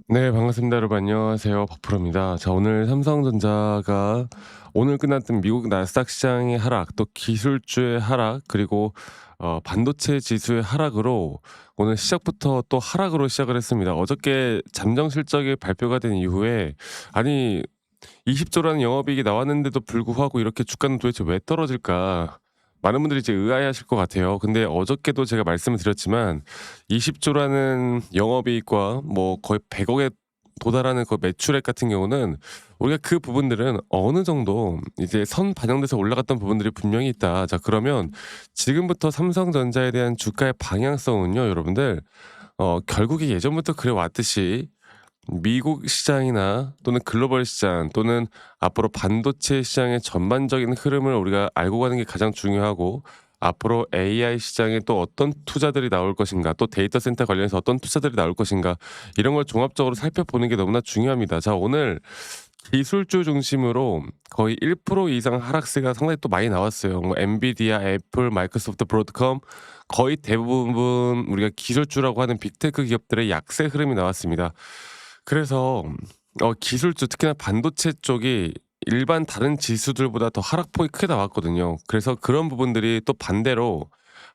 네, 반갑습니다. 여러분 안녕하세요. 박프로입니다. 자, 오늘 삼성전자가 오늘 끝났던 미국 나스닥 시장의 하락, 또 기술주의 하락, 그리고 반도체 지수의 하락으로 오늘 시작부터 또 하락으로 시작을 했습니다. 어저께 잠정 실적이 발표가 된 이후에 아니 20조라는 영업이익이 나왔는데도 불구하고 이렇게 주가는 도대체 왜 떨어질까? 많은 분들이 이제 의아해하실 것 같아요. 근데 어저께도 제가 말씀을 드렸지만 20조라는 영업이익과 뭐 거의 100억에 도달하는 그 매출액 같은 경우는 우리가 그 부분들은 어느 정도 이제 선 반영돼서 올라갔던 부분들이 분명히 있다. 자, 그러면 지금부터 삼성전자에 대한 주가의 방향성은요, 여러분들 결국에 예전부터 그래 왔듯이 미국 시장이나 또는 글로벌 시장 또는 앞으로 반도체 시장의 전반적인 흐름을 우리가 알고 가는 게 가장 중요하고, 앞으로 AI 시장에 또 어떤 투자들이 나올 것인가, 또 데이터 센터 관련해서 어떤 투자들이 나올 것인가, 이런 걸 종합적으로 살펴보는 게 너무나 중요합니다. 자, 오늘 기술주 중심으로 거의 1% 이상 하락세가 상당히 또 많이 나왔어요. 뭐 엔비디아, 애플, 마이크로소프트, 브로드컴 거의 대부분 우리가 기술주라고 하는 빅테크 기업들의 약세 흐름이 나왔습니다. 그래서 기술주 특히나 반도체 쪽이 일반 다른 지수들보다 더 하락폭이 크게 나왔거든요. 그래서 그런 부분들이 또 반대로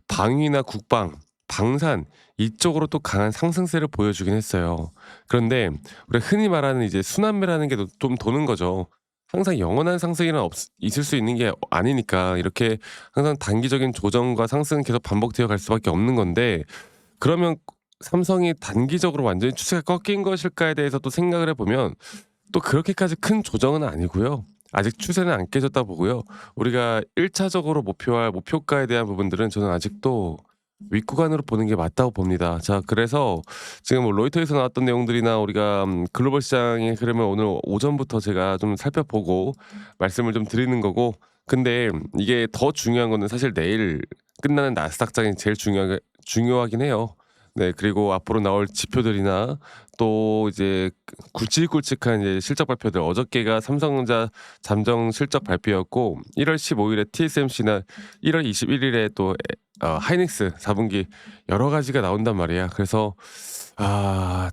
방위나 국방, 방산 이쪽으로 또 강한 상승세를 보여주긴 했어요. 그런데 우리가 흔히 말하는 이제 순환매라는 게 좀 도는 거죠. 항상 영원한 상승이란 있을 수 있는 게 아니니까 이렇게 항상 단기적인 조정과 상승은 계속 반복되어 갈 수밖에 없는 건데, 그러면 삼성이 단기적으로 완전히 추세가 꺾인 것일까에 대해서 또 생각을 해보면 또 그렇게까지 큰 조정은 아니고요. 아직 추세는 안 깨졌다 보고요. 우리가 1차적으로 목표할 목표가에 대한 부분들은 저는 아직도 윗구간으로 보는 게 맞다고 봅니다. 자, 그래서 지금 뭐 로이터에서 나왔던 내용들이나 우리가 글로벌 시장의 흐름을 오늘 오전부터 제가 좀 살펴보고 말씀을 좀 드리는 거고, 근데 이게 더 중요한 거는 사실 내일 끝나는 나스닥장이 제일 중요하긴 해요. 네, 그리고 앞으로 나올 지표들이나 또 이제 굵직굵직한 이제 실적 발표들, 어저께가 삼성전자 잠정 실적 발표였고 1월 15일에 TSMC나 1월 21일에 또 하이닉스 4분기 여러 가지가 나온단 말이야. 그래서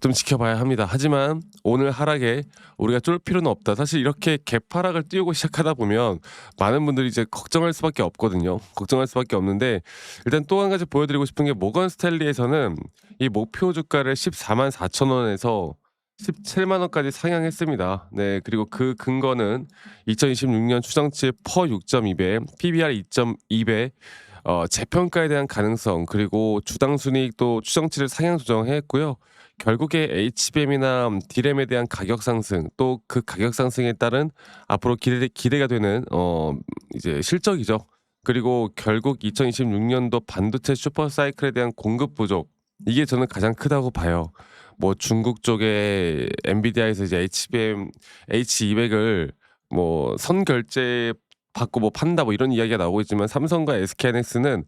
좀 지켜봐야 합니다. 하지만 오늘 하락에 우리가 쫄 필요는 없다. 사실 이렇게 개파락을 띄우고 시작하다 보면 많은 분들이 이제 걱정할 수밖에 없거든요. 걱정할 수밖에 없는데, 일단 또 한 가지 보여드리고 싶은 게 모건 스탠리에서는 이 목표 주가를 14만 4천 원에서 17만 원까지 상향했습니다. 네, 그리고 그 근거는 2026년 추정치 퍼 6.2배, PBR 2.2배, 재평가에 대한 가능성, 그리고 주당 순이익도 추정치를 상향 조정했고요. 결국에 HBM이나 D램에 대한 가격 상승, 또 그 가격 상승에 따른 앞으로 기대가 되는 이제 실적이죠. 그리고 결국 2026년도 반도체 슈퍼 사이클에 대한 공급 부족, 이게 저는 가장 크다고 봐요. 뭐 중국 쪽에 엔비디아에서 이제 HBM H200을 뭐 선결제 받고 뭐 판다 뭐 이런 이야기가 나오고 있지만, 삼성과 SK하이닉스는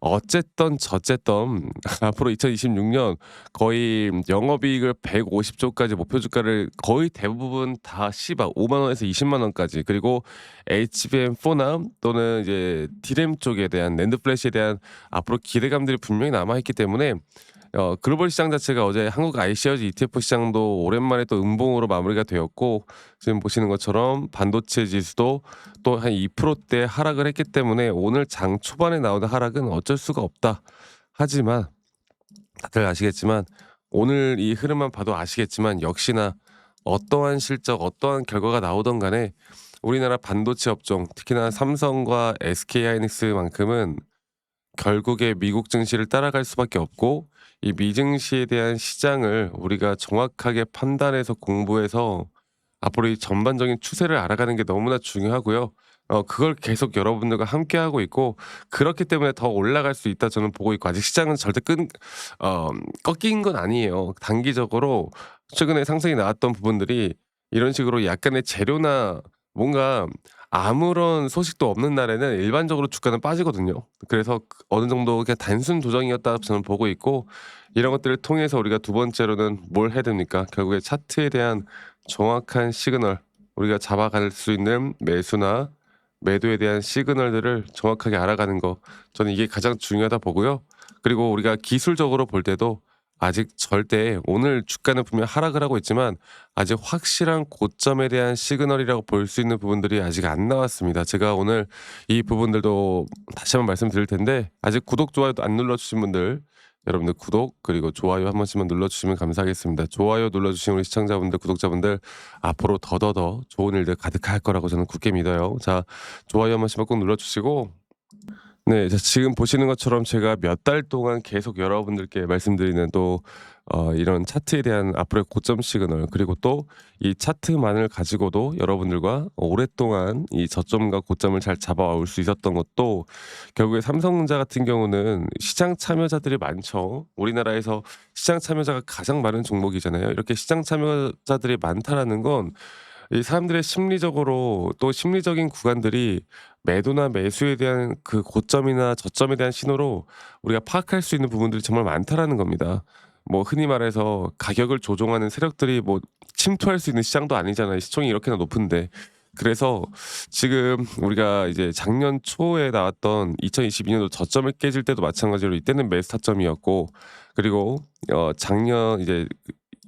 어쨌든 저쨌든 앞으로 2026년 거의 영업이익을 150조까지 목표 주가를 거의 대부분 다 씹어 5만 원에서 20만 원까지, 그리고 HBM4나 또는 이제 D램 쪽에 대한 낸드 플래시에 대한 앞으로 기대감들이 분명히 남아 있기 때문에 글로벌 시장 자체가 어제 한국 ICRG ETF 시장도 오랜만에 또 음봉으로 마무리가 되었고, 지금 보시는 것처럼 반도체 지수도 또 한 2%대 하락을 했기 때문에 오늘 장 초반에 나오는 하락은 어쩔 수가 없다. 하지만 다들 아시겠지만, 오늘 이 흐름만 봐도 아시겠지만, 역시나 어떠한 실적, 어떠한 결과가 나오던 간에 우리나라 반도체 업종, 특히나 삼성과 SK하이닉스만큼은 결국에 미국 증시를 따라갈 수밖에 없고, 이 미증시에 대한 시장을 우리가 정확하게 판단해서 공부해서 앞으로 이 전반적인 추세를 알아가는 게 너무나 중요하고요. 그걸 계속 여러분들과 함께하고 있고, 그렇기 때문에 더 올라갈 수 있다 저는 보고 있고, 아직 시장은 절대 어 꺾인 건 아니에요. 단기적으로 최근에 상승이 나왔던 부분들이 이런 식으로 약간의 재료나 뭔가 아무런 소식도 없는 날에는 일반적으로 주가는 빠지거든요. 그래서 어느 정도 그냥 단순 조정이었다 저는 보고 있고, 이런 것들을 통해서 우리가 두 번째로는 뭘 해야 됩니까? 결국에 차트에 대한 정확한 시그널, 우리가 잡아갈 수 있는 매수나 매도에 대한 시그널들을 정확하게 알아가는 거, 저는 이게 가장 중요하다 보고요. 그리고 우리가 기술적으로 볼 때도 아직 절대 오늘 주가는 분명 하락을 하고 있지만 아직 확실한 고점에 대한 시그널이라고 볼 수 있는 부분들이 아직 안 나왔습니다. 제가 오늘 이 부분들도 다시 한번 말씀드릴 텐데 아직 구독, 좋아요도 안 눌러주신 분들 여러분들 구독 그리고 좋아요 한 번씩만 눌러주시면 감사하겠습니다. 좋아요 눌러주신 우리 시청자분들, 구독자분들 앞으로 더더더 좋은 일들 가득할 거라고 저는 굳게 믿어요. 자, 좋아요 한 번씩만 꼭 눌러주시고 네. 자, 지금 보시는 것처럼 제가 몇 달 동안 계속 여러분들께 말씀드리는 또 이런 차트에 대한 앞으로의 고점 시그널 그리고 또 이 차트만을 가지고도 여러분들과 오랫동안 이 저점과 고점을 잘 잡아올 수 있었던 것도 결국에 삼성전자 같은 경우는 시장 참여자들이 많죠. 우리나라에서 시장 참여자가 가장 많은 종목이잖아요. 이렇게 시장 참여자들이 많다라는 건 이 사람들의 심리적으로 또 심리적인 구간들이 매도나 매수에 대한 그 고점이나 저점에 대한 신호로 우리가 파악할 수 있는 부분들이 정말 많다라는 겁니다. 뭐 흔히 말해서 가격을 조종하는 세력들이 뭐 침투할 수 있는 시장도 아니잖아요. 시총이 이렇게나 높은데. 그래서 지금 우리가 이제 작년 초에 나왔던 2022년도 저점을 깨질 때도 마찬가지로 이때는 매수 타점이었고 그리고 작년 이제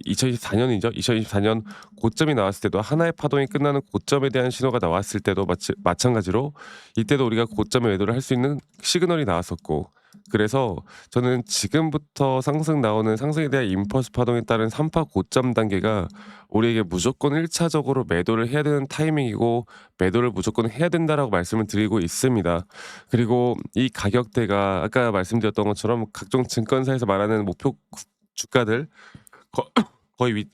2024년이죠. 2024년 고점이 나왔을 때도 하나의 파동이 끝나는 고점에 대한 신호가 나왔을 때도 마찬가지로 이때도 우리가 고점에 매도를 할 수 있는 시그널이 나왔었고 그래서 저는 지금부터 상승 나오는 상승에 대한 임펄스 파동에 따른 3파 고점 단계가 우리에게 무조건 1차적으로 매도를 해야 되는 타이밍이고 매도를 무조건 해야 된다라고 말씀을 드리고 있습니다. 그리고 이 가격대가 아까 말씀드렸던 것처럼 각종 증권사에서 말하는 목표 주가들 거 거의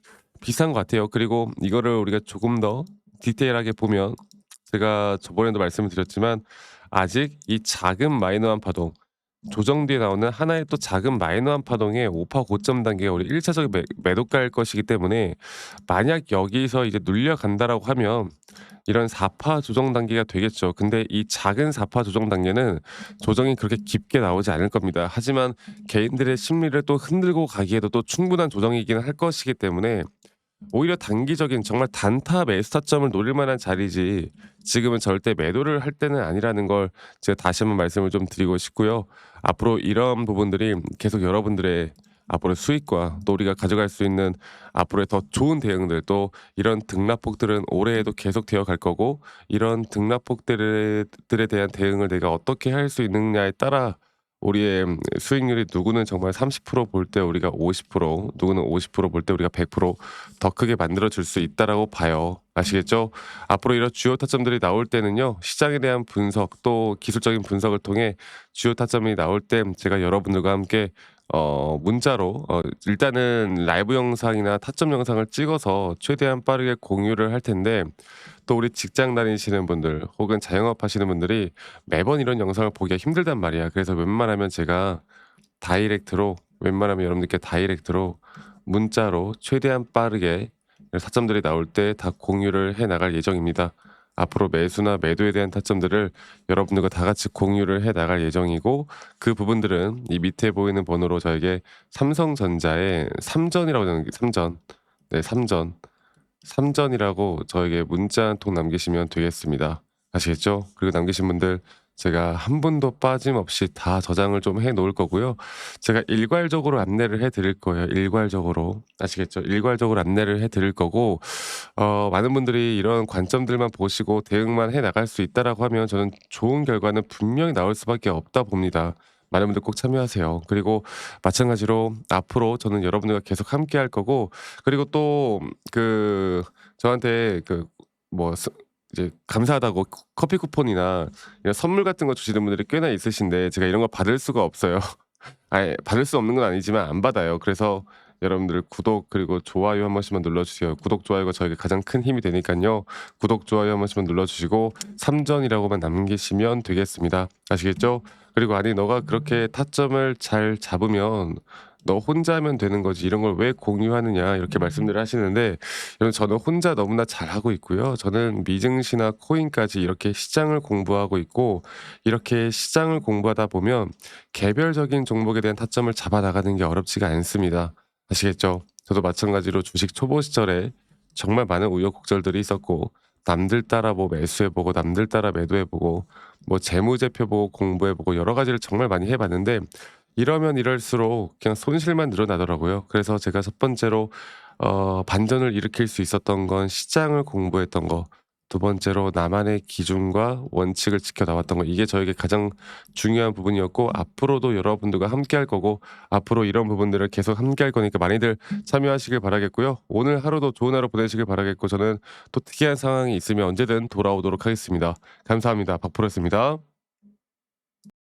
비슷한 것 같아요. 그리고 이거를 우리가 조금 더 디테일하게 보면 제가 저번에도 말씀을 드렸지만 아직 이 작은 마이너한 파동 조정 뒤에 나오는 하나의 또 작은 마이너한 파동의 5파 고점 단계가 우리 1차적인 매도가일 것이기 때문에 만약 여기서 이제 눌려간다라고 하면 이런 4파 조정 단계가 되겠죠. 근데 이 작은 4파 조정 단계는 조정이 그렇게 깊게 나오지 않을 겁니다. 하지만 개인들의 심리를 또 흔들고 가기에도 또 충분한 조정이긴 할 것이기 때문에 오히려 단기적인 정말 단타 매수 타점을 노릴 만한 자리지 지금은 절대 매도를 할 때는 아니라는 걸 제가 다시 한번 말씀을 좀 드리고 싶고요. 앞으로 이런 부분들이 계속 여러분들의 앞으로의 수익과 또 우리가 가져갈 수 있는 앞으로의 더 좋은 대응들 또 이런 등락폭들은 올해에도 계속되어 갈 거고 이런 등락폭들에 대한 대응을 내가 어떻게 할 수 있느냐에 따라 우리의 수익률이 누구는 정말 30%볼 때 우리가 50% 누구는 50%볼 때 우리가 100%더 크게 만들어 줄 수 있다라고 봐요. 아시겠죠? 앞으로 이런 주요 타점들이 나올 때는요. 시장에 대한 분석 또 기술적인 분석을 통해 주요 타점이 나올 때 제가 여러분들과 함께 문자로 일단은 라이브 영상이나 타점 영상을 찍어서 최대한 빠르게 공유를 할 텐데 또 우리 직장 다니시는 분들 혹은 자영업 하시는 분들이 매번 이런 영상을 보기가 힘들단 말이야. 그래서 웬만하면 제가 웬만하면 여러분들께 다이렉트로 문자로 최대한 빠르게 타점들이 나올 때 다 공유를 해 나갈 예정입니다. 앞으로 매수나 매도에 대한 타점들을 여러분들과 다 같이 공유를 해 나갈 예정이고 그 부분들은 이 밑에 보이는 번호로 저에게 삼성전자의 삼전이라고 되는 게 삼전. 네, 삼전. 삼전이라고 저에게 문자 한 통 남기시면 되겠습니다. 아시겠죠? 그리고 남기신 분들 제가 한 분도 빠짐없이 다 저장을 좀 해 놓을 거고요. 제가 일괄적으로 안내를 해 드릴 거예요. 일괄적으로. 아시겠죠? 일괄적으로 안내를 해 드릴 거고 많은 분들이 이런 관점들만 보시고 대응만 해 나갈 수 있다라고 하면 저는 좋은 결과는 분명히 나올 수밖에 없다 봅니다. 많은 분들 꼭 참여하세요. 그리고 마찬가지로 앞으로 저는 여러분들과 계속 함께 할 거고 그리고 또 저한테 뭐 이제 감사하다고 커피 쿠폰이나 이런 선물 같은 거 주시는 분들이 꽤나 있으신데 제가 이런 거 받을 수가 없어요. 아예 받을 수 없는 건 아니지만 안 받아요. 그래서 여러분들 구독 그리고 좋아요 한 번씩만 눌러주세요. 구독, 좋아요가 저에게 가장 큰 힘이 되니까요. 구독, 좋아요 한 번씩만 눌러주시고 삼전이라고만 남기시면 되겠습니다. 아시겠죠? 그리고 아니 너가 그렇게 타점을 잘 잡으면 너 혼자 하면 되는 거지 이런 걸 왜 공유하느냐 이렇게 말씀들을 하시는데 여러분 저는 혼자 너무나 잘하고 있고요. 저는 미증시나 코인까지 이렇게 시장을 공부하고 있고 이렇게 시장을 공부하다 보면 개별적인 종목에 대한 타점을 잡아 나가는 게 어렵지가 않습니다. 아시겠죠? 저도 마찬가지로 주식 초보 시절에 정말 많은 우여곡절들이 있었고 남들 따라 뭐 매수해 보고 남들 따라 매도해 보고 뭐 재무제표 보고 공부해 보고 여러 가지를 정말 많이 해 봤는데 이러면 이럴수록 그냥 손실만 늘어나더라고요. 그래서 제가 첫 번째로 반전을 일으킬 수 있었던 건 시장을 공부했던 거, 두 번째로 나만의 기준과 원칙을 지켜 나왔던 거, 이게 저에게 가장 중요한 부분이었고 앞으로도 여러분들과 함께할 거고 앞으로 이런 부분들을 계속 함께할 거니까 많이들 참여하시길 바라겠고요. 오늘 하루도 좋은 하루 보내시길 바라겠고 저는 또 특이한 상황이 있으면 언제든 돌아오도록 하겠습니다. 감사합니다. 박프로였습니다.